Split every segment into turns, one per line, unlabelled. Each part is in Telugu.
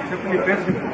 చెప్పండి పేరు చెప్పండి.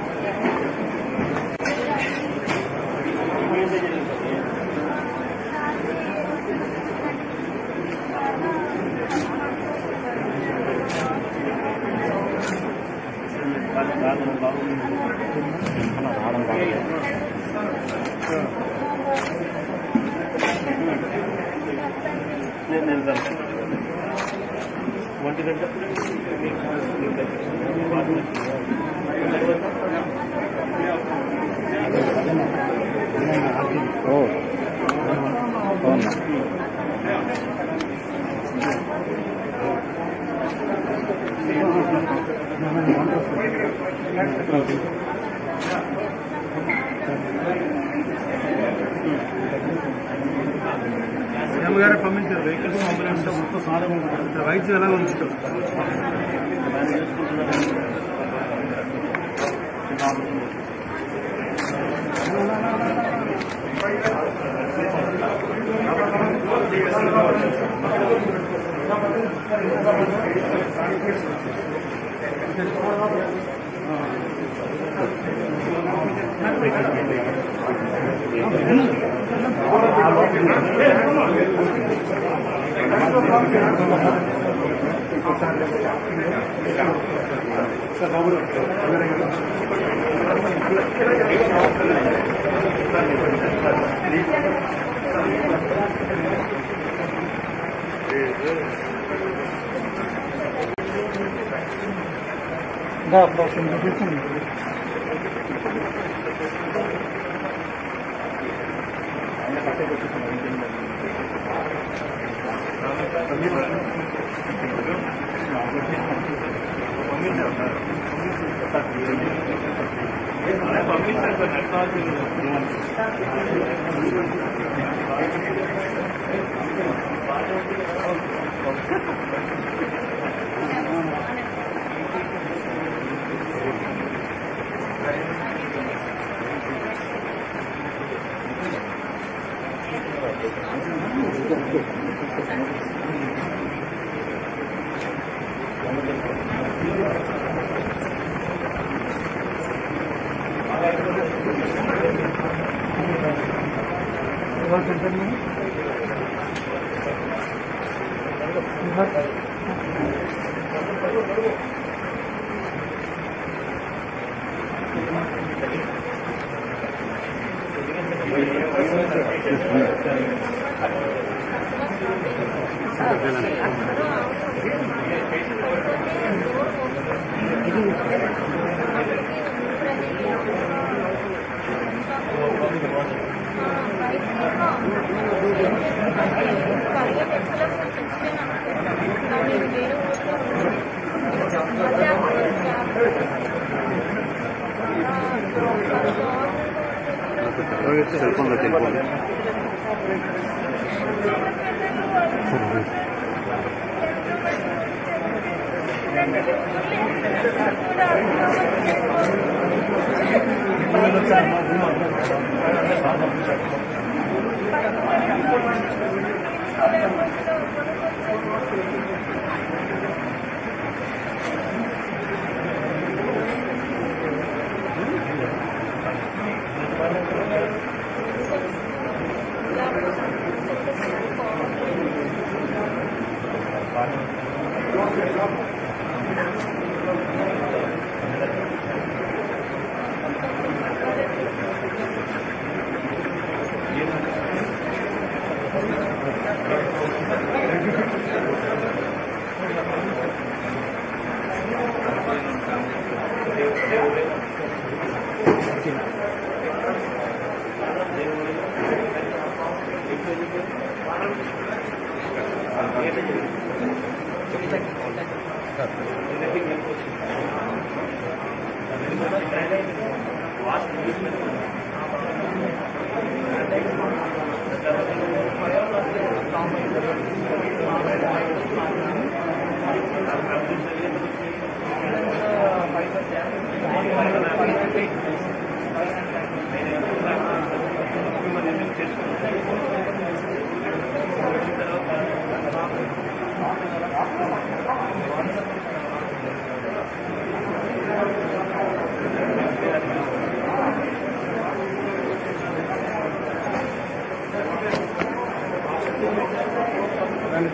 సీఎం గారే పంపించారు వెహికల్స్ అంబులెన్స్ మొత్తం సాధన వైద్యం ఎలా ఉంచుతారు.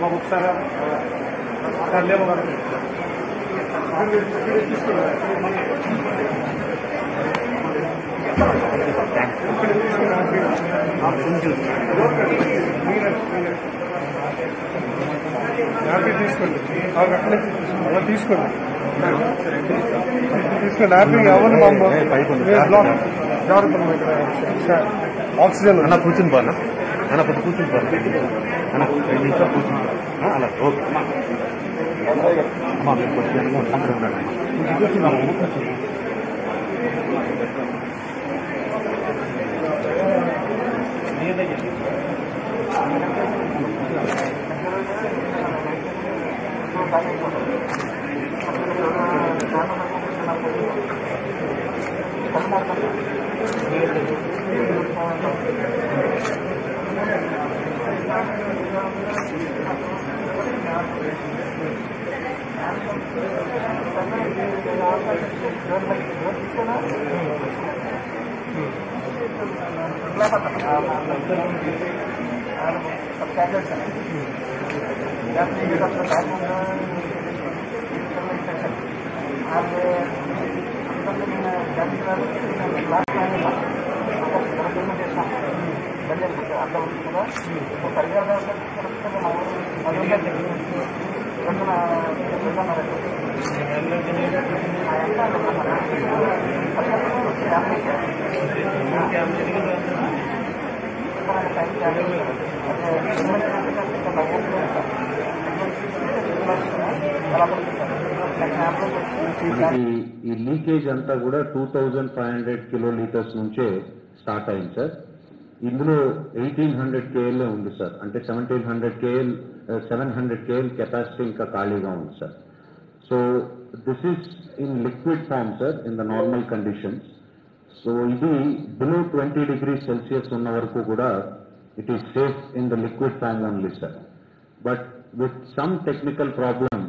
ఒకసారి లేవు హ్యాపీ తీసుకోండి అలా తీసుకోండి తీసుకోండి హ్యాపీగా అవ్వండి జాగ్రత్త ఆక్సిజన్ అన్న కూర్చుని పోనా అన్న కొంచెం కూర్చుని పోనా అన్న 2 నిమిషాలు కూర్చుని అలా ఓకే అమ్మా మీరు కొంచెం అక్కడ ఉన్నాడు ఈ లీకేజ్ అంతా కూడా 2500 కిలోలీటర్స్ నుంచే స్టార్ట్ అయింది సార్. ఇందులో 1800 KL ఉంది సార్. అంటే 700 KL కెపాసిటీ ఇంకా ఖాళీగా ఉంది sir. So this is in liquid form sir in the normal conditions. So ఇది బిలో 20 degrees Celsius ఉన్న వరకు కూడా it is safe in the liquid form only sir. But with some technical problem,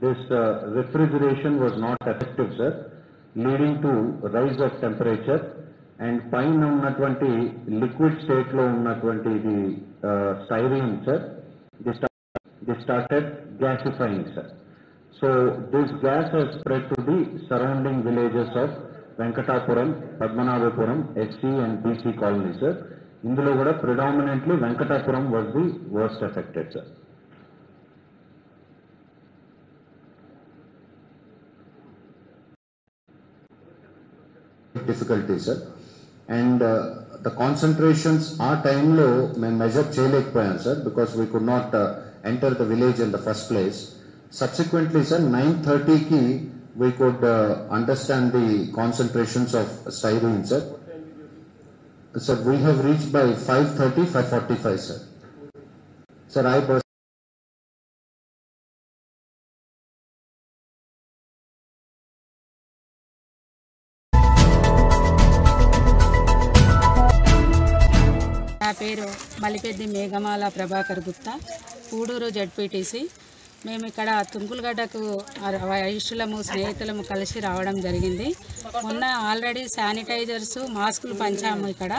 this refrigeration was not effective sir, leading to rise of temperature and paina unnatvanti liquid state lo unnatvanti the styrene sir, they started gasifying sir. So this gas has spread to the surrounding villages of Venkatapuram, Padmanabhapuram, SC and BC colony sir. ఇందులో కూడా predominantly Venkatapuram was the worst affected sir. Difficulty sir, and the concentrations our time lo మేము measure చేయలేకపోయాం sir because we could not enter the village in the first place. Subsequently sir 9:30 ki we could understand the concentrations of styrene sir. Sir, we have reached by 5:30, 5:45, sir. Sir,
నా పేరు మలిపెద్ది మేఘమాల ప్రభాకర్ గుప్తా, పూడూరు జడ్పీటీసీ. మేము ఇక్కడ తుంకులగడ్డకు ఇష్టలము స్నేహితులము కలిసి రావడం జరిగింది. మొన్న ఆల్రెడీ శానిటైజర్స్ మాస్కులు పంచాము ఇక్కడ.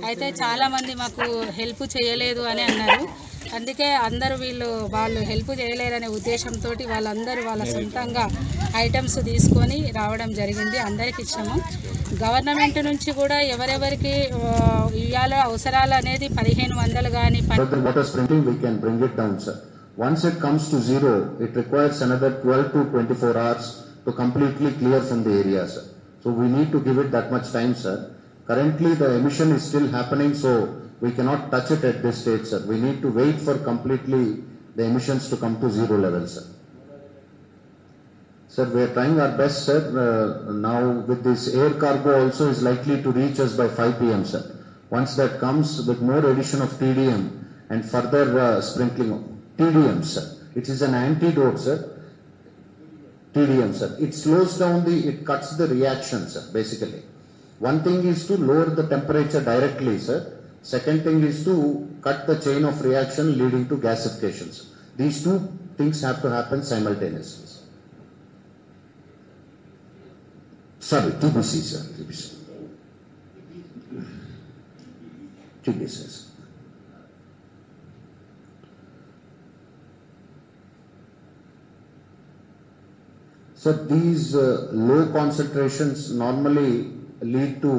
అయితే చాలామంది మాకు హెల్ప్ చేయలేదు అని అన్నారు. అందుకే అందరూ వాళ్ళు హెల్ప్ చేయలేరనే ఉద్దేశంతో వాళ్ళందరూ వాళ్ళ సొంతంగా ఐటమ్స్ తీసుకొని రావడం జరిగింది. అందరికి ఇచ్చాము. గవర్నమెంట్ నుంచి కూడా ఎవరెవరికి ఇవ్వాలో అవసరాలు అనేది 1500 కానీ
once it comes to zero, it requires another 12 to 24 hours to completely clear from the area, sir. So we need to give it that much time, sir. Currently the emission is still happening, so we cannot touch it at this stage, sir. We need to wait for completely the emissions to come to zero level, sir. Sir, we are trying our best, sir. Now with this air cargo also is likely to reach us by 5 PM, sir. Once that comes with more addition of TDM and further sprinkling of TDM, sir. It is an antidote, sir. TDM, sir. It slows down it cuts the reaction, sir, basically. One thing is to lower the temperature directly, sir. Second thing is to cut the chain of reaction leading to gasification, sir. These two things have to happen simultaneously. Sorry, TBC, sir. TBC. TBC, sir. So these low concentrations normally lead to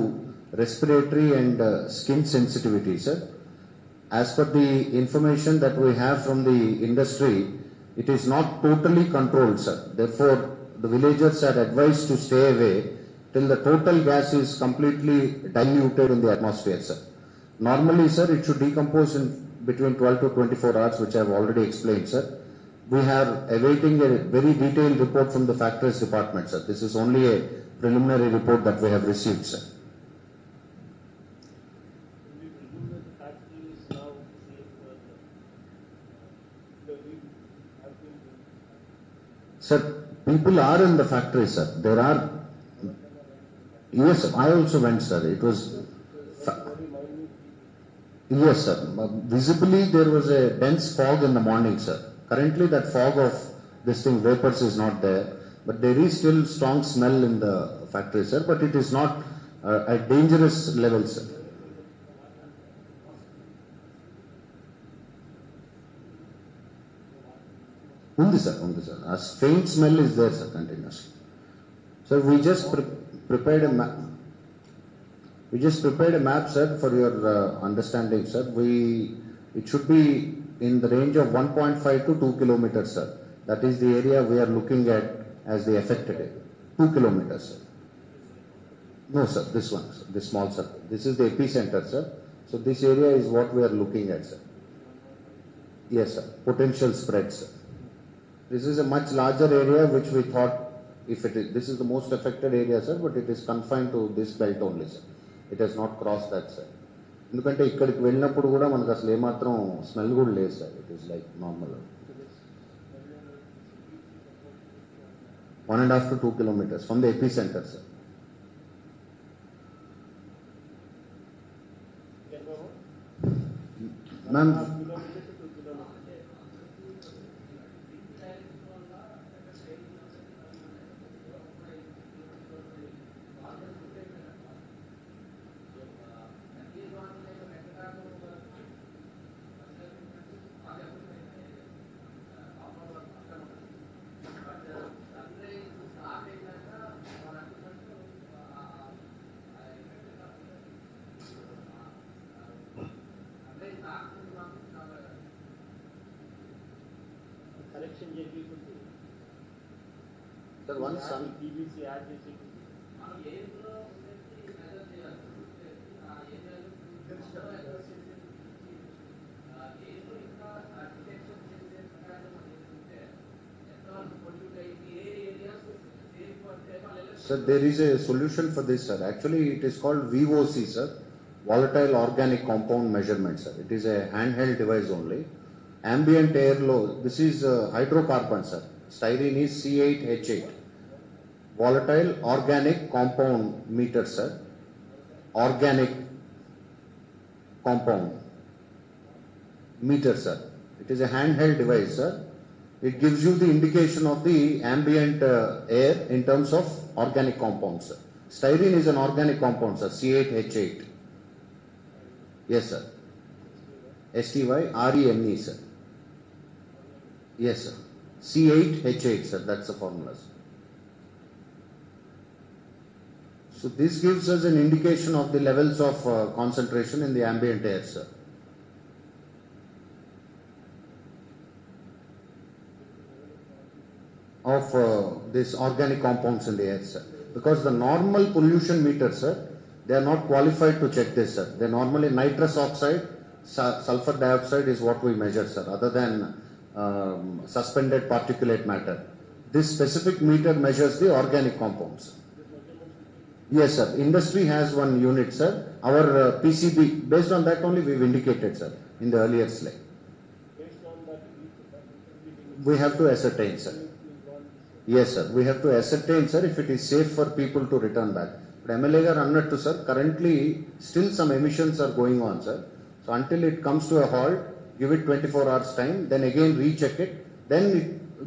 respiratory and skin sensitivity, sir. As per the information that we have from the industry, it is not totally controlled, sir. Therefore, the villagers are advised to stay away till the total gas is completely diluted in the atmosphere, sir. Normally, sir, it should decompose in between 12 to 24 hours, which I have already explained, sir. We are awaiting a very detailed report from the factories department, sir. This is only a preliminary report that we have received, sir. Sir, people are in the factory, sir. There are. Yes, sir. I also went, sir. It was. Yes, sir. Visibly, there was a dense fog in the morning, sir. Currently, that fog of this thing, vapors, is not there. But there is still strong smell in the factory, sir. But it is not at dangerous level, sir. Undi, sir. A faint smell is there, sir, continuously. So we just prepared a map. We just prepared a map, sir, for your understanding, sir. It should be in the range of 1.5 to 2 kilometers, sir. That is the area we are looking at as the affected area. 2 kilometers, sir. No, sir, this one, sir, this small circle. This is the epicenter, sir. So this area is what we are looking at, sir. Yes, sir. Potential spread, sir. This is a much larger area which we thought, if it is, this is the most affected area, sir, but it is confined to this belt only, sir. It has not crossed that, sir. ఎందుకంటే ఇక్కడికి వెళ్ళినప్పుడు కూడా మనకు అసలు ఏమాత్రం స్మెల్ కూడా లేదు, sir. It is like normal. 1.5 to 2 kilometers from the epicenter, sir. Ma'am, sir, once
TBC add చేసి
Sir, there is a solution for this, sir. Actually, it is called VOC, sir. Volatile Organic Compound Measurement, sir. It is a handheld device only. Ambient air low. This is hydrocarbon, sir. Styrene is C8H8. Volatile Organic Compound meter, sir. Organic compound meter, sir. It is a handheld device, sir. It gives you the indication of the ambient air in terms of organic compounds, sir. Styrene is an organic compound, sir. C8H8. Yes, sir. STYRENE, sir. Yes, sir. C8H8, sir. That's the formula, sir. So this gives us an indication of the levels of concentration in the ambient air, sir. Of this organic compounds in the air, sir. Because the normal pollution meters, sir, they are not qualified to check this, sir. They normally nitrous oxide, sulfur dioxide is what we measure, sir, other than suspended particulate matter. This specific meter measures the organic compounds. Yes, sir. Industry has one unit, sir. Our PCB, based on that only we've indicated, sir, in the earlier slide.
based on that
We have to ascertain, sir. Yes, sir. We have to ascertain, sir, if it is safe for people to return back. But MLA garu annattu, sir, currently still some emissions are going on, sir. So until it comes to a halt, give it 24 hours time, then again recheck it, then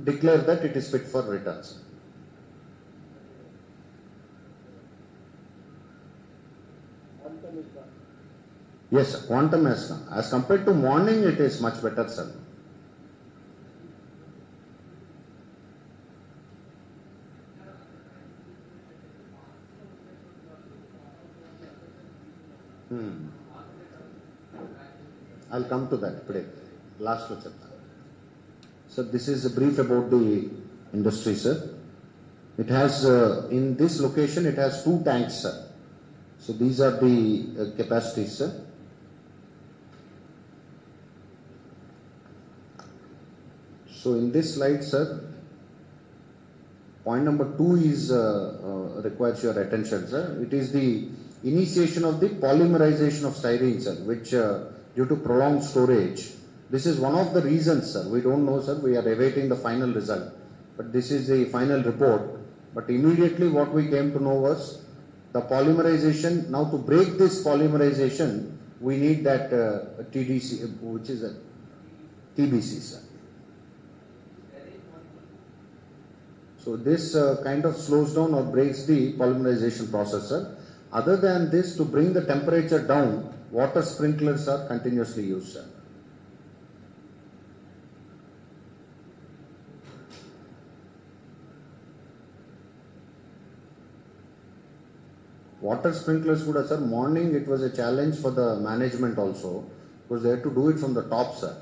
declare that it is fit for return, sir. Yes, sir. Quantum has come. As compared to morning, it is much better, sir. I'll come to that today. Last lo chepta. So this is a brief about the industry, sir. It has, in this location, it has 2 tanks, sir. So these are the capacities, sir. So in this slide, sir, point number 2 is requires your attention, sir. It is the initiation of the polymerization of styrene, sir, which due to prolonged storage, this is one of the reasons, sir. We don't know, sir. We are awaiting the final result, but this is the final report. But immediately what we came to know was the polymerization. Now to break this polymerization, we need that TDC, which is a TBC, sir. So this kind of slows down or breaks the polymerization process, sir. Other than this, to bring the temperature down, water sprinklers are continuously used, sir. Water sprinklers kuda, sir, morning it was a challenge for the management also, because they had to do it from the top, sir.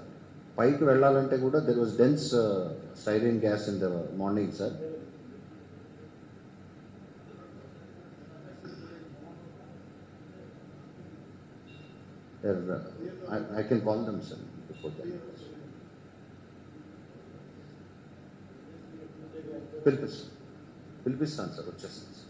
Paiki vellalante kuda there was dense styrene gas in the morning, sir. I can call them, sir, before that. Pilpistaను, sir, వచ్చేస్తాను, sir.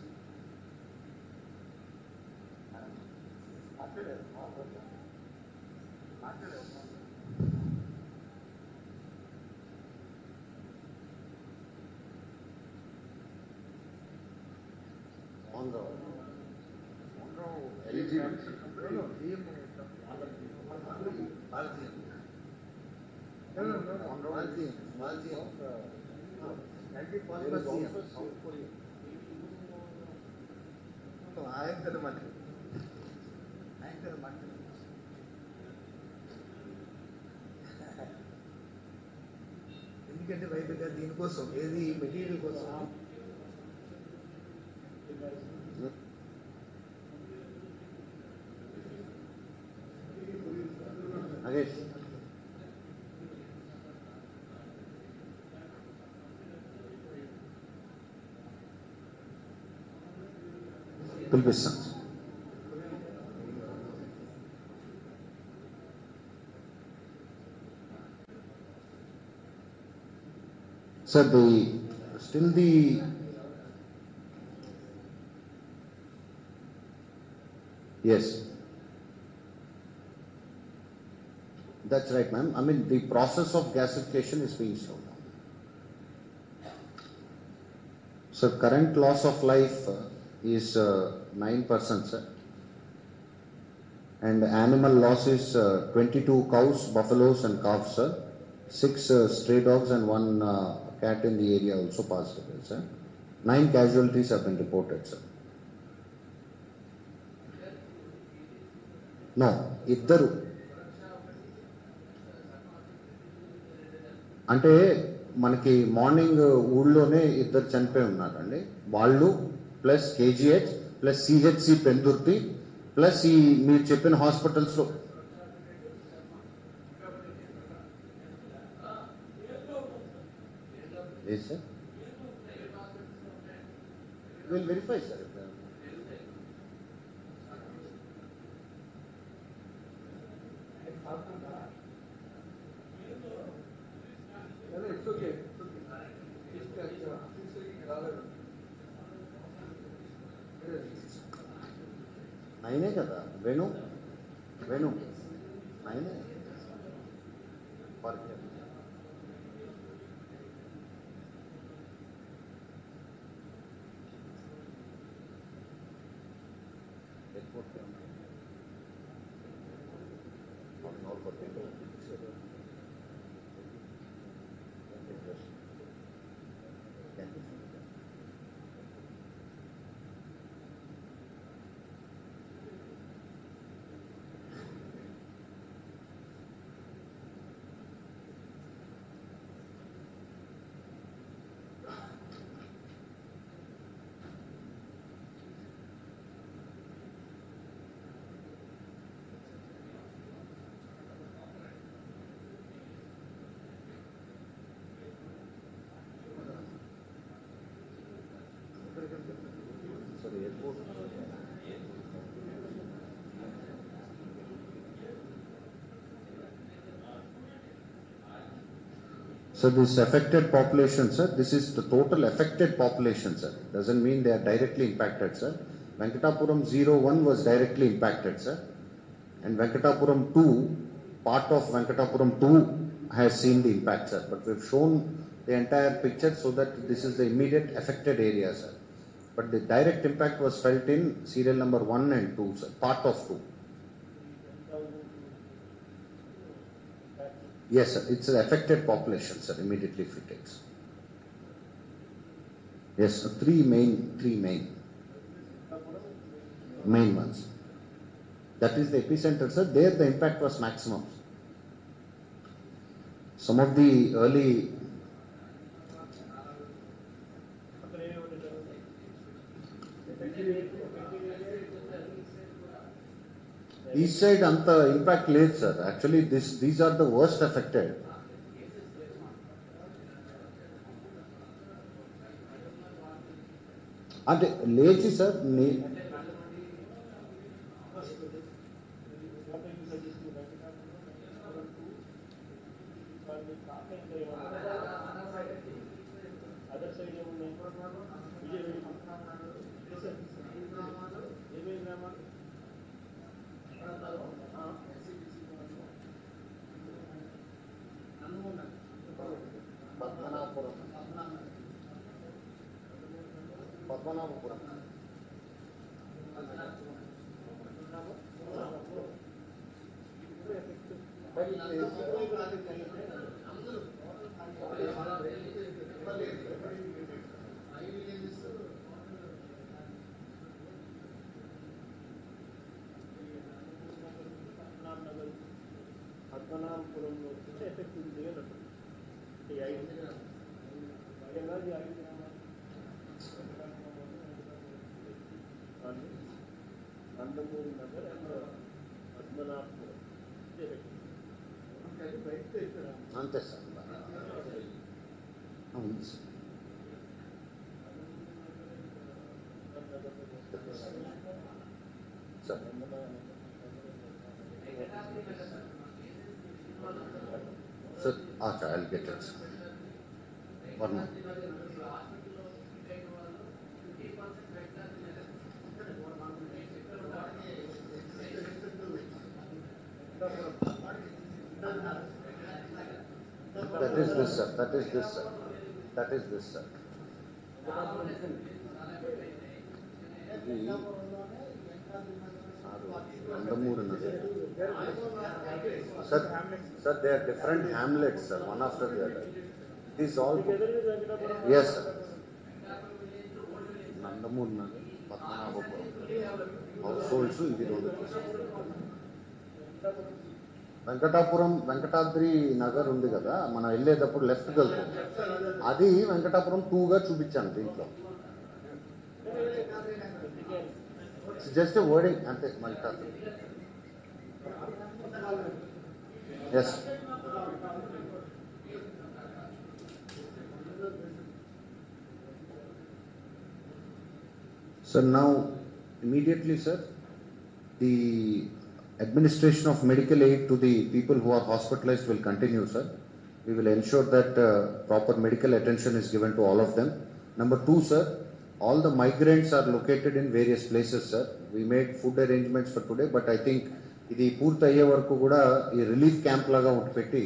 ఎందుకంటే వైద్యుగా దీనికోసం ఏది మెటీరియల్ కోసం
Nagesh. పిలిపిస్తాను. Sir, yes, that's right, ma'am. I mean, the process of gasification is being slowed down. So current loss of life is 9%, sir. And animal loss is 22 cows, buffaloes and calves, sir. 6 stray dogs and 1 cat in the area also passed away, sir. 9 casualties have been reported, sir. No, ఇద్దరు అంటే మనకి మార్నింగ్ ఊళ్ళోనే ఇద్దరు చనిపోయి ఉన్నారండి. వాళ్ళు plus KGH plus CHC Pendurthi plus ఈ మీరు చెప్పిన హాస్పిటల్స్లో Yes, sir. We'll verify, sir.
It's okay.
నైనే కదా Venu నైనే So this affected population, sir, this is the total affected population, sir. Doesn't mean they are directly impacted, sir. Venkatapuram 01 was directly impacted, sir. And Venkatapuram 2, part of Venkatapuram 2 has seen the impact, sir. But we've shown the entire picture so that this is the immediate affected area, sir. But the direct impact was felt in serial number 1 and 2, sir, part of 2. Yes, sir, it's an affected population, sir, immediately if it takes. Yes, three main ones. That is the epicenter, sir. There the impact was maximum. Some of the early east side anta impact లేదు sir. Actually these are the worst affected. అంటే లేచి సార్ పద్మనాభపురం
పద్మనాభపురంలో ఎఫెక్ట్ ఉంది ఈ ఐదు నందమూరి నగర్ అండ్ పద్మనాభపురం
అంతే సార్ అవును sir Sir, okay, I'll get it. One more. That is this, sir. That is this, sir. That is this, sir. Nandamuri Nagar. Sir, they are different hamlets, sir, one after the other. It is all. Yes, sir. Nandamuri Nagar, Padmanabhapuram. Households, ఇది రెండు. వెంకటాద్రి నగర్ ఉంది కదా, మనం వెళ్ళేటప్పుడు లెఫ్ట్ వెళ్తాం, అది వెంకటాపురం 2గా చూపించాను దీంట్లో. జస్ట్ వర్డింగ్ అంతే. Venkatadri yes sir. Now immediately, sir, the administration of medical aid to the people who are hospitalized will continue, sir. We will ensure that proper medical attention is given to all of them. Number 2, sir, all the migrants are located in various places, sir. We made food arrangements for today, but I think ఇది పూర్తి అయ్యే వరకు కూడా ఈ రిలీఫ్ క్యాంప్ లాగా ఒకటి పెట్టి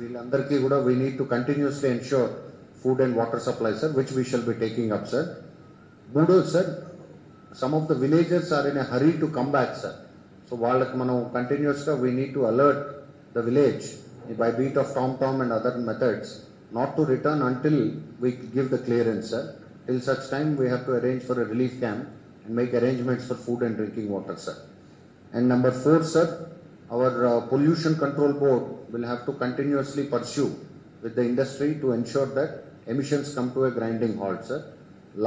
వీళ్ళందరికీ కూడా we need to continuously ensure food and water supply, sir, which we shall be taking up, sir. Budo, sir, some of the villagers are in a hurry to come back, sir. So వాళ్ళకి మనం continuously we need to alert the village by beat of tom and other methods not to return until we give the clearance, sir. Till such time we have to arrange for a relief camp and make arrangements for food and drinking water, sir. And number 4, sir, our pollution control board will have to continuously pursue with the industry to ensure that emissions come to a grinding halt, sir.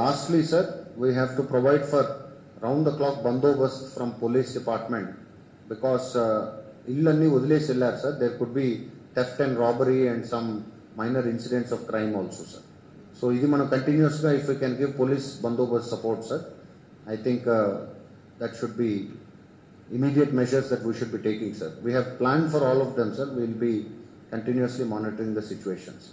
Lastly, sir, we have to provide for round the clock bandobast from police department because illanni వదిలేసి వెళ్ళారు, sir. There could be theft and robbery and some minor incidents of crime also, sir. So ఇది మనం continuous గా if we can give police bandobast support, sir, I think that should be immediate measures that we should be taking, sir. We have planned for all of them, sir. We will be continuously monitoring the situations.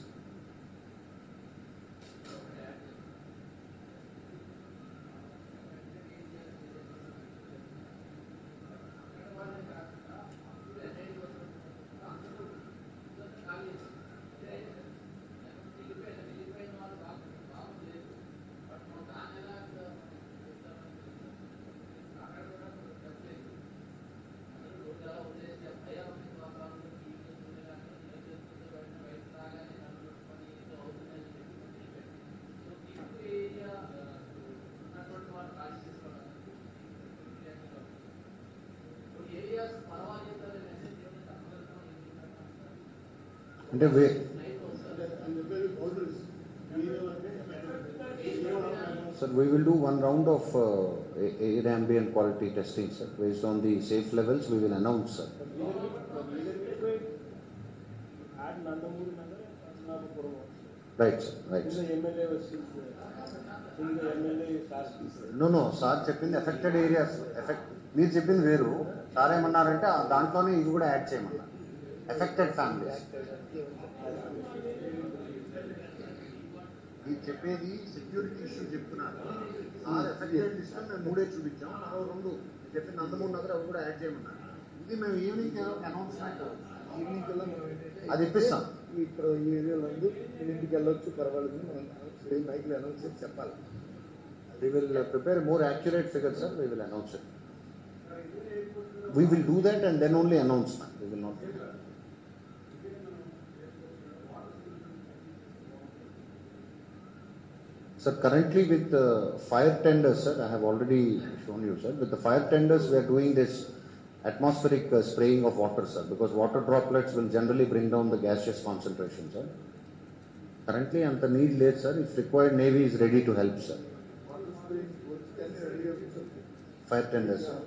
అంటే sir, we will do one round of air ambient quality testing, sir. Based on the safe levels, we will announce, sir.
Add Nandamuri Nagar, Nandapur.
Right, sir. Right, sir.
MLA was MLA
No, sir చెప్పింది ఎఫెక్టెడ్ ఏరియాస్ మీరు చెప్పింది వేరు. సార్ ఏమన్నారంటే దాంట్లోనే ఇది కూడా యాడ్ చేయమన్నారు, ఎఫెక్టెడ్ ఫ్యామిలీస్. మీరు చెప్పేది సెక్యూరిటీ ఇష్యూ చెప్తున్నారు. సార్ ఎఫెక్టెడ్ లిస్ట్ మేము 3 చూపించాం, 2 చెప్పిన నందమూరి నగర్ అవి కూడా యాడ్ చేయమన్నారు. ఇది మేము ఈవినింగ్ అనౌన్స్మెంట్
ఈవినింగ్ కల్లా మనం
అది ఇప్పిస్తాం.
ఇప్పుడు ఈ ఏరియాలో ఇంటికి వెళ్ళొచ్చు, పర్వాలేదు, మనం మైక్లో అనౌన్స్ చేసి చెప్పాలి.
We will prepare more accurate figures, sir. We will announce it. We will do that and then only announce that. We will not. Sir, currently with the fire tenders, sir, I have already shown you, sir. With the fire tenders, we are doing this atmospheric spraying of water, sir, because water droplets will generally bring down the gaseous concentration, sir. Currently, and the need late, sir. If required, Navy is ready to help, sir. Fire tenders, sir.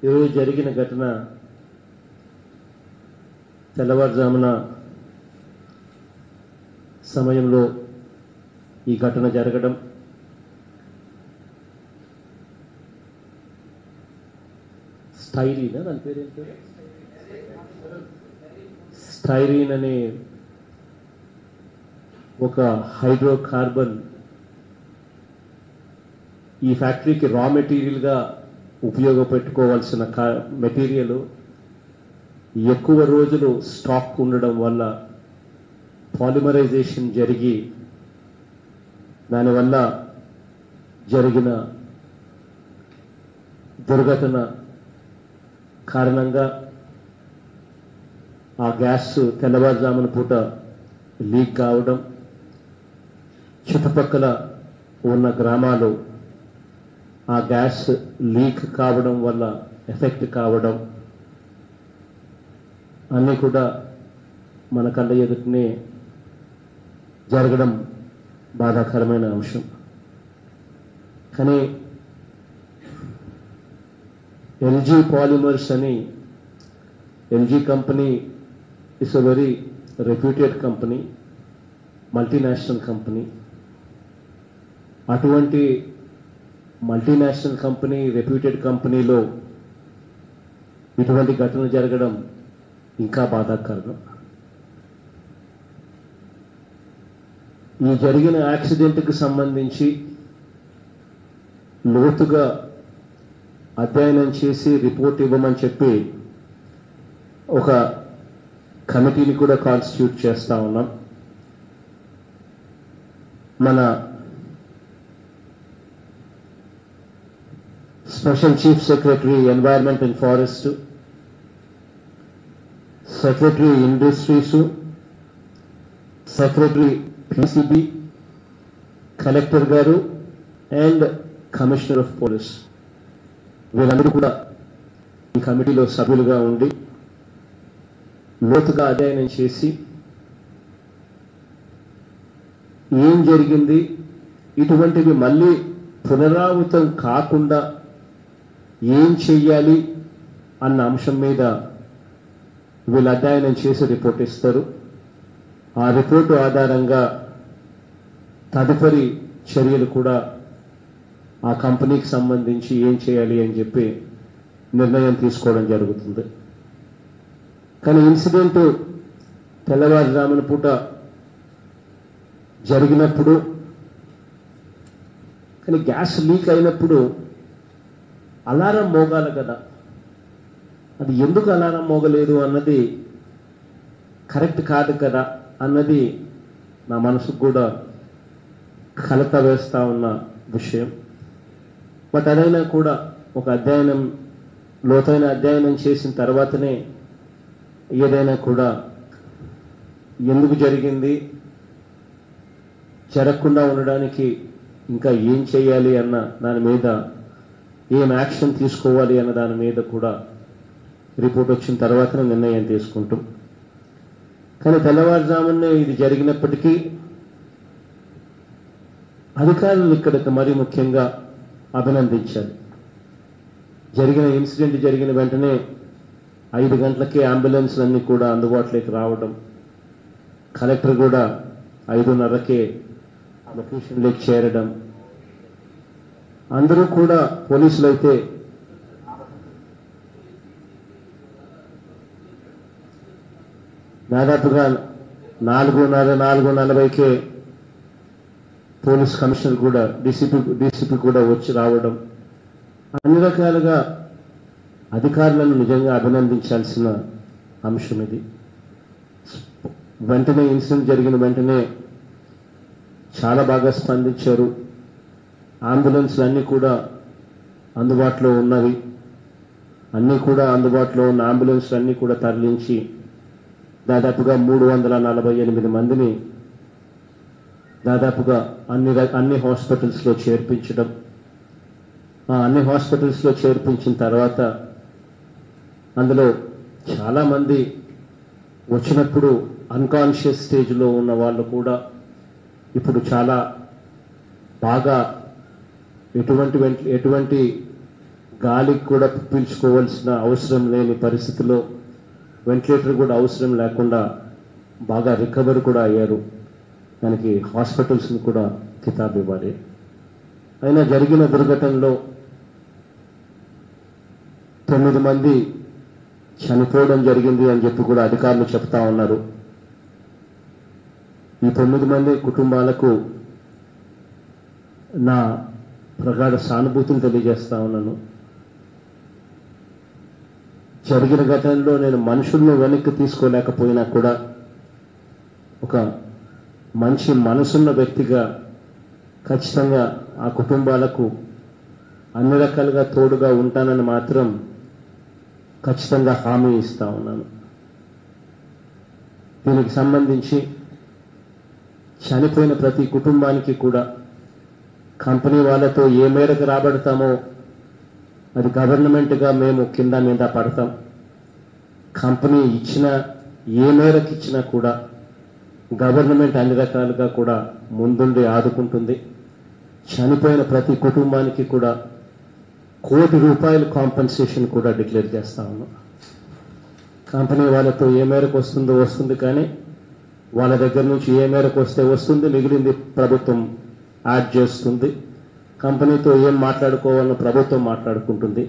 ఈరోజు జరిగిన ఘటన తెల్లవారుజామున సమయంలో ఈ ఘటన జరగడం స్టైరీనా దాని పేరు ఏంటి స్టైరీన్ అనే ఒక హైడ్రోకార్బన్ ఈ ఫ్యాక్టరీకి రా మెటీరియల్గా ఉపయోగపెట్టుకోవాల్సిన మెటీరియల్ ఎక్కువ రోజులు స్టాక్ ఉండడం వల్ల పాలిమరైజేషన్ జరిగి దానివల్ల జరిగిన దుర్ఘటన కారణంగా ఆ గ్యాస్ తెల్లవారుజామున పూట లీక్ కావడం, చుట్టుపక్కల ఉన్న గ్రామాలు ఆ గ్యాస్ లీక్ కావడం వల్ల ఎఫెక్ట్ కావడం అన్నీ కూడా మన కళ్ళ ఎదుటనే జరగడం బాధాకరమైన అంశం. కానీ ఎల్జీ పాలిమర్స్ అని LG company is a very reputed company, multinational company. అటువంటి మల్టీనేషనల్ కంపెనీ, రెప్యూటెడ్ కంపెనీలో ఇటువంటి ఘటనలు జరగడం ఇంకా బాధాకరం. ఈ జరిగిన యాక్సిడెంట్కి సంబంధించి లోతుగా అధ్యయనం చేసి రిపోర్ట్ ఇవ్వమని చెప్పి ఒక కమిటీని కూడా కాన్స్టిట్యూట్ చేస్తా ఉన్నాం. మన special chief secretary environment and forest, secretary industries, secretary PCB, collector గారు అండ్ కమిషనర్ ఆఫ్ పోలీస్ వీళ్ళందరూ కూడా ఈ కమిటీలో సభ్యులుగా ఉండి లోతుగా అధ్యయనం చేసి ఏం జరిగింది, ఇటువంటివి మళ్ళీ పునరావృతం కాకుండా ఏం చెయ్యాలి అన్న అంశం మీద వీళ్ళు అధ్యయనం చేసి రిపోర్ట్ ఇస్తారు. ఆ రిపోర్టు ఆధారంగా తదుపరి చర్యలు కూడా ఆ కంపెనీకి సంబంధించి ఏం చేయాలి అని చెప్పి నిర్ణయం తీసుకోవడం జరుగుతుంది. కానీ ఇన్సిడెంట్ తెల్లవారుజామున పూట జరిగినప్పుడు, కానీ గ్యాస్ లీక్ అయినప్పుడు అలారం మోగాలి కదా, అది ఎందుకు అలారం మోగలేదు అన్నది కరెక్ట్ కాదు కదా అన్నది నా మనసుకు కూడా కలత వేస్తా ఉన్న విషయం. బట్ అదైనా కూడా ఒక అధ్యయనం, లోతైన అధ్యయనం చేసిన తర్వాతనే ఏదైనా కూడా ఎందుకు జరిగింది, జరగకుండా ఉండడానికి ఇంకా ఏం చేయాలి అన్న దాని మీద, ఏం యాక్షన్ తీసుకోవాలి అన్న దాని మీద కూడా రిపోర్ట్ వచ్చిన తర్వాతనే నిర్ణయం తీసుకుంటాం. కానీ తెల్లవారుజామునే ఇది జరిగినప్పటికీ అధికారులు ఇక్కడికి మరీ ముఖ్యంగా అభినందించాలి. జరిగిన ఇన్సిడెంట్ జరిగిన వెంటనే 5 గంటలకే అంబులెన్స్లన్నీ కూడా అందుబాటులోకి రావడం, కలెక్టర్ కూడా 5:30కే లొకేషన్లోకి చేరడం, అందరూ కూడా పోలీసులు అయితే దాదాపుగా 4:40కే పోలీస్ కమిషనర్ కూడా డీసీపీ కూడా వచ్చి రావడం, అన్ని రకాలుగా అధికారులను నిజంగా అభినందించాల్సిన అంశం ఇది. వెంటనే ఇన్సిడెంట్ జరిగిన వెంటనే చాలా బాగా స్పందించారు. అంబులెన్స్లు అన్నీ కూడా అందుబాటులో ఉన్నవి, అన్నీ కూడా అందుబాటులో ఉన్న అంబులెన్స్లు అన్నీ కూడా తరలించి దాదాపుగా 348 మందిని దాదాపుగా అన్ని హాస్పిటల్స్లో చేర్పించడం, అన్ని హాస్పిటల్స్లో చేర్పించిన తర్వాత అందులో చాలామంది వచ్చినప్పుడు అన్కాన్షియస్ స్టేజ్లో ఉన్న వాళ్ళు కూడా ఇప్పుడు చాలా బాగా ఎటువంటి గాలికి కూడా పీల్చుకోవాల్సిన అవసరం లేని పరిస్థితిలో వెంటిలేటర్ కూడా అవసరం లేకుండా బాగా రికవర్ కూడా అయ్యారు. దానికి హాస్పిటల్స్ని కూడా కితాబ్ ఇవ్వాలి. అయినా జరిగిన దుర్ఘటనలో 9 మంది చనిపోవడం జరిగింది అని చెప్పి కూడా అధికారులు చెప్తా ఉన్నారు. ఈ 9 మంది కుటుంబాలకు నా ప్రగాఢ సానుభూతిని తెలియజేస్తా ఉన్నాను. జరిగిన ఘటనలో నేను మనుషులను వెనక్కి తీసుకోలేకపోయినా కూడా ఒక మంచి మనసున్న వ్యక్తిగా ఖచ్చితంగా ఆ కుటుంబాలకు అన్ని రకాలుగా తోడుగా ఉంటానని మాత్రం ఖచ్చితంగా హామీ ఇస్తా ఉన్నాను. దీనికి సంబంధించి చనిపోయిన ప్రతి కుటుంబానికి కూడా కంపెనీ వాళ్ళతో ఏ మేరకు రాబడతామో అది గవర్నమెంట్గా మేము కింద మీద పడతాం. కంపెనీ ఇచ్చిన ఏ మేరకు ఇచ్చినా కూడా గవర్నమెంట్ అన్ని రకాలుగా కూడా ముందుండి ఆదుకుంటుంది. చనిపోయిన ప్రతి కుటుంబానికి కూడా ₹1 కోటి కాంపెన్సేషన్ కూడా డిక్లేర్ చేస్తా ఉన్నాం. కంపెనీ వాళ్ళతో ఏ మేరకు వస్తుందో వస్తుంది, కానీ వాళ్ళ దగ్గర నుంచి ఏ మేరకు వస్తే వస్తుంది, మిగిలింది ప్రభుత్వం యాడ్ చేస్తుంది. కంపెనీతో ఏం మాట్లాడుకోవాలో ప్రభుత్వం మాట్లాడుకుంటుంది.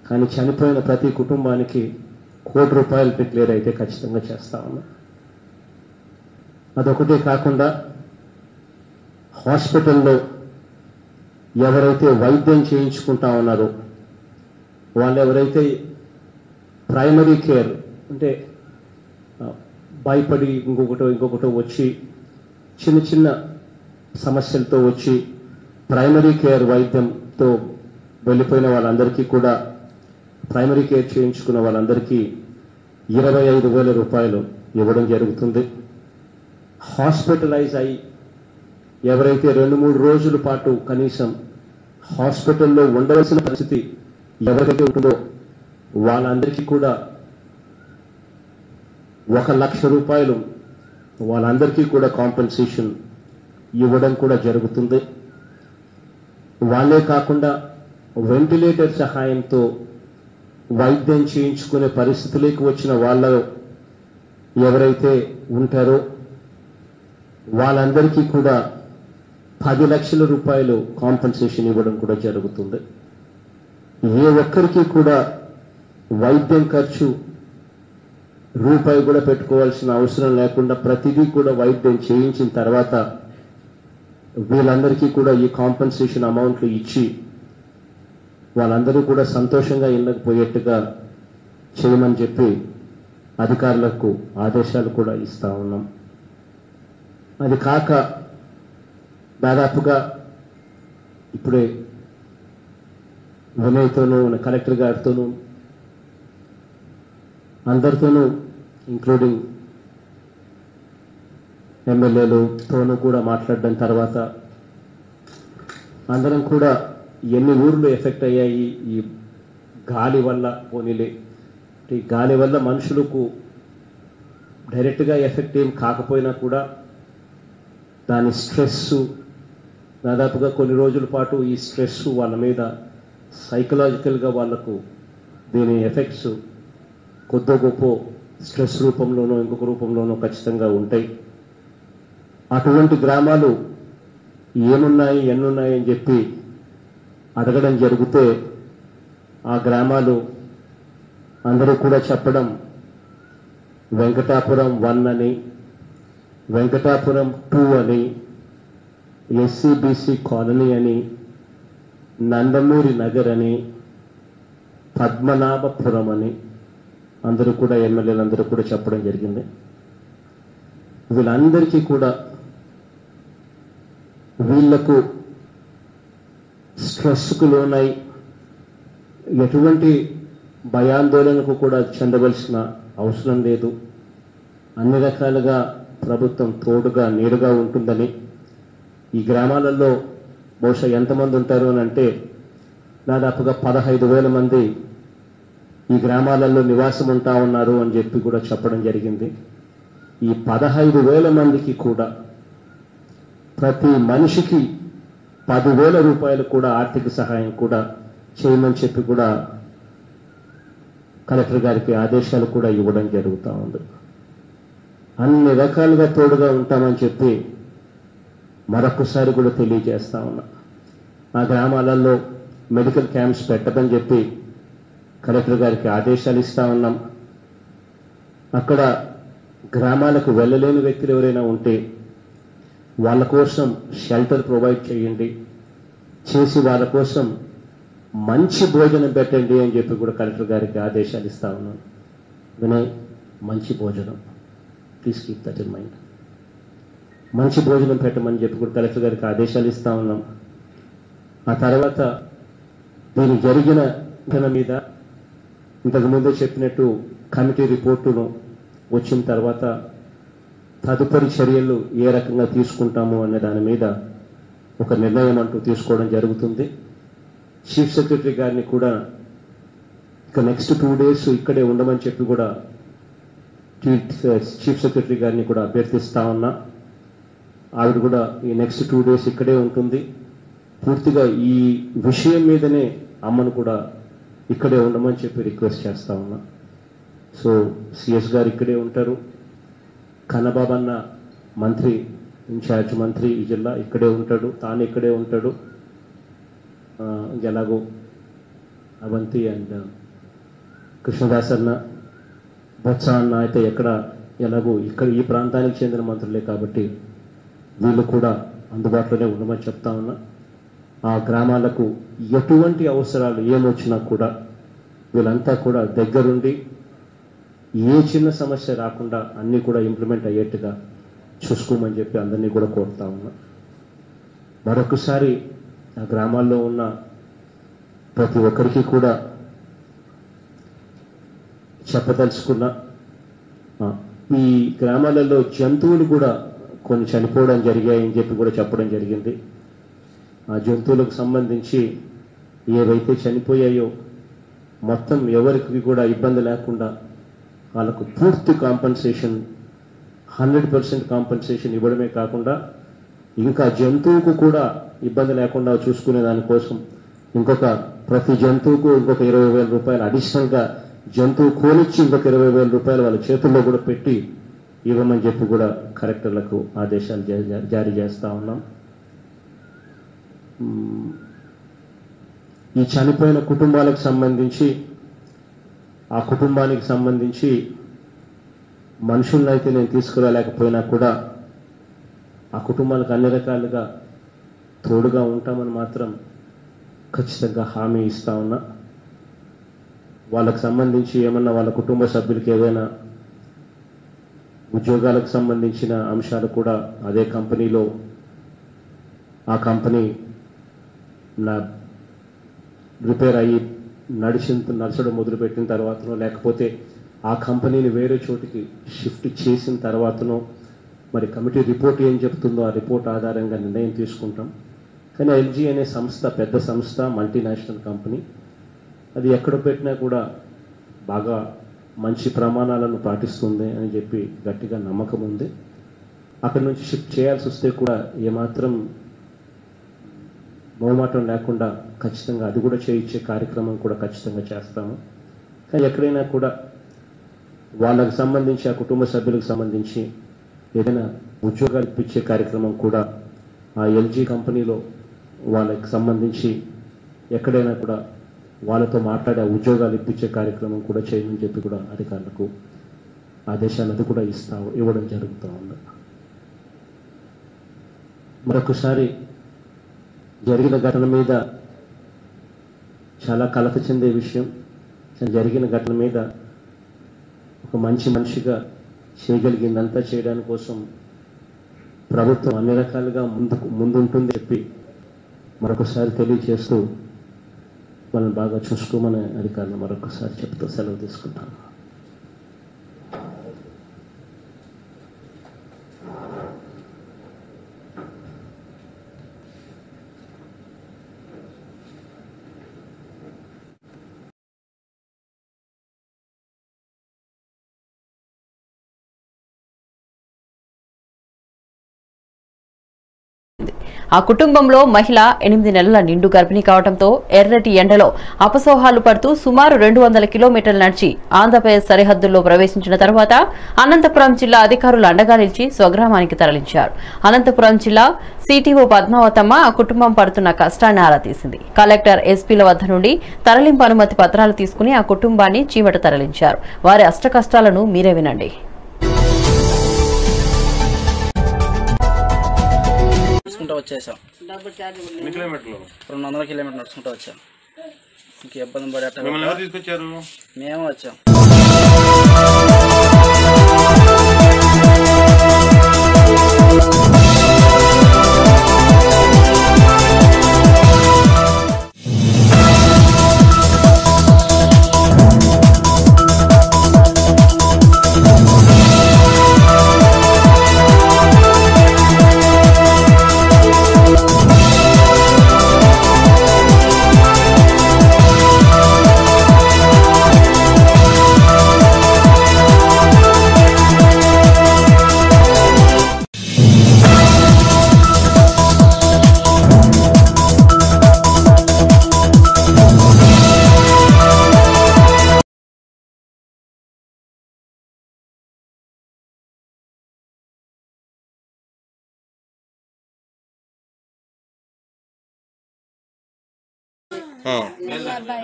కానీ చనిపోయిన ప్రతి కుటుంబానికి ₹1 కోటి డిక్లేర్ అయితే ఖచ్చితంగా చేస్తా ఉన్నాం. అదొకటే కాకుండా హాస్పిటల్లో ఎవరైతే వైద్యం చేయించుకుంటా ఉన్నారో వాళ్ళు ఎవరైతే ప్రైమరీ కేర్ అంటే భయపడి ఇంకొకటో వచ్చి చిన్న చిన్న సమస్యలతో వచ్చి ప్రైమరీ కేర్ వైద్యంతో వెళ్ళిపోయిన వాళ్ళందరికీ కూడా ప్రైమరీ కేర్ చేయించుకున్న వాళ్ళందరికీ ₹25,000 ఇవ్వడం జరుగుతుంది. హాస్పిటలైజ్ అయి ఎవరైతే 2-3 రోజుల పాటు కనీసం హాస్పిటల్లో ఉండవలసిన పరిస్థితి ఎవరైతే ఉంటుందో వాళ్ళందరికీ కూడా ₹1,00,000 వాళ్ళందరికీ కూడా కాంపెన్సేషన్ ఇవ్వడం కూడా జరుగుతుంది. వాళ్ళే కాకుండా వెంటిలేటర్ సహాయంతో వైద్యం చేయించుకునే పరిస్థితులకు వచ్చిన వాళ్ళు ఎవరైతే ఉంటారో వాళ్ళందరికీ కూడా ₹10 లక్షల కాంపెన్సేషన్ ఇవ్వడం కూడా జరుగుతుంది. ఏ ఒక్కరికి కూడా వైద్యం ఖర్చు రూపాయి కూడా పెట్టుకోవాల్సిన అవసరం లేకుండా ప్రతిదీ కూడా వైద్యం చేయించిన తర్వాత వీళ్ళందరికీ కూడా ఈ కాంపెన్సేషన్ అమౌంట్లు ఇచ్చి వాళ్ళందరూ కూడా సంతోషంగా ఇళ్ళకు పోయేట్టుగా చేయమని చెప్పి అధికారులకు ఆదేశాలు కూడా ఇస్తా ఉన్నాం. అది కాక దాదాపుగా ఇప్పుడే వినయ్తోనూ కలెక్టర్ గారితోనూ అందరితోనూ ఇంక్లూడింగ్ ఎమ్మెల్యేలతోనూ కూడా మాట్లాడడం తర్వాత అందరం కూడా ఎన్ని ఊర్లు ఎఫెక్ట్ అయ్యాయి ఈ గాలి వల్ల, పోనీలే ఈ గాలి వల్ల మనుషులకు డైరెక్ట్గా ఎఫెక్ట్ ఏం కాకపోయినా కూడా దాని స్ట్రెస్ దాదాపుగా కొన్ని రోజుల పాటు ఈ స్ట్రెస్ వాళ్ళ మీద సైకలాజికల్గా వాళ్లకు దీని ఎఫెక్ట్స్ కొద్దో గొప్ప స్ట్రెస్ రూపంలోనో ఇంకొక రూపంలోనో ఖచ్చితంగా ఉంటాయి. అటువంటి గ్రామాలు ఏమున్నాయి ఎన్నున్నాయి అని చెప్పి అడగడం జరిగితే ఆ గ్రామాలు అందరూ కూడా చెప్పడం వెంకటాపురం 1 అని, వెంకటాపురం 2 అని, SCBC కాలనీ అని, నందమూరి నగర్ అని, పద్మనాభపురం అని అందరూ కూడా ఎమ్మెల్యేలందరూ కూడా చెప్పడం జరిగింది. వీళ్ళందరికీ కూడా వీళ్లకు స్ట్రెస్కు లోనై ఎటువంటి భయాందోళనకు కూడా చెందవలసిన అవసరం లేదు. అన్ని రకాలుగా ప్రభుత్వం తోడుగా నీడుగా ఉంటుందని, ఈ గ్రామాలలో బహుశా ఎంతమంది ఉంటారు అని అంటే దాదాపుగా 15,000 మంది ఈ గ్రామాలలో నివాసం ఉంటా ఉన్నారు అని చెప్పి కూడా చెప్పడం జరిగింది. ఈ 15,000 మందికి కూడా ప్రతి మనిషికి ₹10,000 కూడా ఆర్థిక సహాయం కూడా చేయమని చెప్పి కూడా కలెక్టర్ గారికి ఆదేశాలు కూడా ఇవ్వడం జరుగుతూ ఉంది. అన్ని రకాలుగా తోడుగా ఉంటామని చెప్పి మరొకసారి కూడా తెలియజేస్తా ఉన్నా. ఆ గ్రామాలలో మెడికల్ క్యాంప్స్ పెట్టదని చెప్పి కలెక్టర్ గారికి ఆదేశాలు ఇస్తా ఉన్నాం. అక్కడ గ్రామాలకు వెళ్ళలేని వ్యక్తులు ఎవరైనా ఉంటే వాళ్ళ కోసం షెల్టర్ ప్రొవైడ్ చేయండి, చేసి వాళ్ళ కోసం మంచి భోజనం పెట్టండి అని చెప్పి కూడా కలెక్టర్ గారికి ఆదేశాలు ఇస్తా ఉన్నాం. వినయ్, మంచి భోజనం, please keep that in mind. మంచి భోజనం పెట్టమని చెప్పి కూడా కలెక్టర్ గారికి ఆదేశాలు ఇస్తా ఉన్నాం. ఆ తర్వాత దీని జరిగిన ఘటన మీద ఇంతకుముందే చెప్పినట్టు కమిటీ రిపోర్టును వచ్చిన తర్వాత తదుపరి చర్యలు ఏ రకంగా తీసుకుంటాము అనే దాని మీద ఒక నిర్ణయం అంటూ తీసుకోవడం జరుగుతుంది. చీఫ్ సెక్రటరీ గారిని కూడా ఇక నెక్స్ట్ 2 days ఇక్కడే ఉండమని చెప్పి కూడా చీఫ్ సెక్రటరీ గారిని కూడా అభ్యర్థిస్తా ఉన్నా. ఆవిడ కూడా ఈ నెక్స్ట్ 2 days ఇక్కడే ఉంటుంది. పూర్తిగా ఈ విషయం మీదనే అమ్మను కూడా ఇక్కడే ఉండమని చెప్పి రిక్వెస్ట్ చేస్తా ఉన్నా. సో సిఎస్ గారు ఇక్కడే ఉంటారు, కన్నబాబన్న మంత్రి, ఇన్ఛార్జ్ మంత్రి ఈ జిల్లా ఇక్కడే ఉంటాడు, తాను ఇక్కడే ఉంటాడు. ఎలాగో అవంతి అండ్ కృష్ణదాస్ అన్న, బొత్స అన్న అయితే ఎలాగో ఇక్కడ ఈ ప్రాంతానికి చెందిన మంత్రులే కాబట్టి వీళ్ళు కూడా అందుబాటులోనే ఉండమని చెప్తా ఉన్నా. ఆ గ్రామాలకు ఎటువంటి అవసరాలు ఏమొచ్చినా కూడా వీళ్ళంతా కూడా దగ్గరుండి ఏ చిన్న సమస్య రాకుండా అన్నీ కూడా ఇంప్లిమెంట్ అయ్యేట్టుగా చూసుకోమని చెప్పి అందరినీ కూడా కోరుతా ఉన్నా. మరొకసారి ఆ గ్రామాల్లో ఉన్న ప్రతి ఒక్కరికి కూడా చెప్పదలుచుకున్నా, ఈ గ్రామాలలో జంతువులు కూడా కొన్ని చనిపోవడం జరిగాయని చెప్పి కూడా చెప్పడం జరిగింది. ఆ జంతువులకు సంబంధించి ఏవైతే చనిపోయాయో మొత్తం ఎవరికి కూడా ఇబ్బంది లేకుండా వాళ్ళకు పూర్తి కాంపన్సేషన్ 100% కాంపన్సేషన్ ఇవ్వడమే కాకుండా ఇంకా జంతువుకు కూడా ఇబ్బంది లేకుండా చూసుకునే దానికోసం ప్రతి జంతువుకు ఇంకొక 20,000 రూపాయలు అడిషనల్గా జంతువు కోనిచ్చి ఇంకొక 20,000 రూపాయలు వాళ్ళ చేతుల్లో కూడా పెట్టి ఇవ్వమని చెప్పి కూడా కలెక్టర్లకు ఆదేశాలు జారీ చేస్తా ఉన్నాం. ఈ చనిపోయిన కుటుంబాలకు సంబంధించి ఆ కుటుంబానికి సంబంధించి మనుషులను అయితే నేను తీసుకురాలేకపోయినా కూడా ఆ కుటుంబాలకు అన్ని రకాలుగా తోడుగా ఉంటామని మాత్రం ఖచ్చితంగా హామీ ఇస్తా ఉన్నా. వాళ్ళకు సంబంధించి ఏమన్నా వాళ్ళ కుటుంబ సభ్యులకి ఏదైనా ఉద్యోగాలకు సంబంధించిన అంశాలు కూడా అదే కంపెనీలో ఆ కంపెనీ రిపేర్ అయ్యి నడచడం మొదలుపెట్టిన తర్వాతనో లేకపోతే ఆ కంపెనీని వేరే చోటికి షిఫ్ట్ చేసిన తర్వాతనో మరి కమిటీ రిపోర్ట్ ఏం చెప్తుందో ఆ రిపోర్ట్ ఆధారంగా నిర్ణయం తీసుకుంటాం. కానీ ఎల్జీ అనే సంస్థ పెద్ద సంస్థ, మల్టీనేషనల్ కంపెనీ, అది ఎక్కడ పెట్టినా కూడా బాగా మంచి ప్రమాణాలను పాటిస్తుంది అని చెప్పి గట్టిగా నమ్మకం ఉంది. అక్కడి నుంచి షిఫ్ట్ చేయాల్సి వస్తే కూడా ఏమాత్రం మొహమాటం లేకుండా ఖచ్చితంగా అది కూడా చేయించే కార్యక్రమం కూడా ఖచ్చితంగా చేస్తాము. కానీ ఎక్కడైనా కూడా వాళ్ళకు సంబంధించి ఆ కుటుంబ సభ్యులకు సంబంధించి ఏదైనా ఉద్యోగాలు ఇప్పించే కార్యక్రమం కూడా ఆ ఎల్జీ కంపెనీలో వాళ్ళకి సంబంధించి ఎక్కడైనా కూడా వాళ్ళతో మాట్లాడే ఉద్యోగాలు ఇప్పించే కార్యక్రమం కూడా చేయమని చెప్పి కూడా అధికారులకు ఆదేశాలు అది కూడా ఇవ్వడం జరుగుతూ ఉంది. మరొకసారి జరిగిన ఘటన మీద చాలా కలత చెందే విషయం. జరిగిన ఘటన మీద ఒక మంచి మనిషిగా చేయగలిగిందంతా చేయడానికి కోసం ప్రభుత్వం అన్ని రకాలుగా ముందుంటుంది చెప్పి మరొకసారి తెలియజేస్తూ మనం బాగా చూసుకోమని అధికారులు మరొకసారి చెప్తూ సెలవు తీసుకుంటాను.
ఆ కుటుంబంలో మహిళ 8 నెలల నిండు గర్భిణి కావడంతో ఎర్రటి ఎండలో అపసోహాలు పడుతూ సుమారు 200 కిలోమీటర్లు నడిచి ఆంధ్రప్రదేశ్ సరిహద్దుల్లో ప్రవేశించిన తర్వాత అనంతపురం జిల్లా అధికారులు అండగా నిలిచి స్వగ్రామానికి తరలించారు. అనంతపురం జిల్లా సిటిఓ పద్మావతమ్మ ఆ కుటుంబం పడుతున్న కష్టాన్ని ఆరా తీసింది. కలెక్టర్, ఎస్పీల వద్ద నుండి తరలింపు అనుమతి పత్రాలు తీసుకుని ఆ కుటుంబాన్ని చీమట తరలించారు. వారి అష్టకష్టాలను మీరే వినండి.
వచ్చేసాం 200 కిలోమీటర్లు నడుచుకుంటూ వచ్చాం. ఇంక ఇబ్బంది పడే మేము వచ్చాం.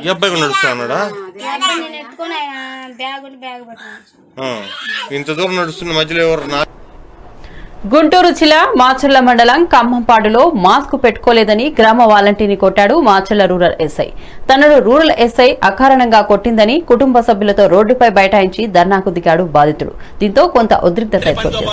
ఈ అబ్బాయి నడుస్తా ఉన్నాడా? ఇంత దూరం నడుస్తున్న మధ్యలో ఎవరు?
గుంటూరు జిల్లా మాచర్ల మండలం ఖమ్మంపాడులో మాస్క్ పెట్టుకోలేదని గ్రామ వాలంటీర్ని కొట్టాడు మాచర్ల రూరల్ ఎస్ఐ. తనను రూరల్ ఎస్ఐ అకారణంగా కొట్టిందని కుటుంబ సభ్యులతో రోడ్డుపై బైఠాయించి ధర్నాకు దిగాడు బాధితుడు. దీంతో కొంత ఉద్రిక్తత ఏర్పడింది.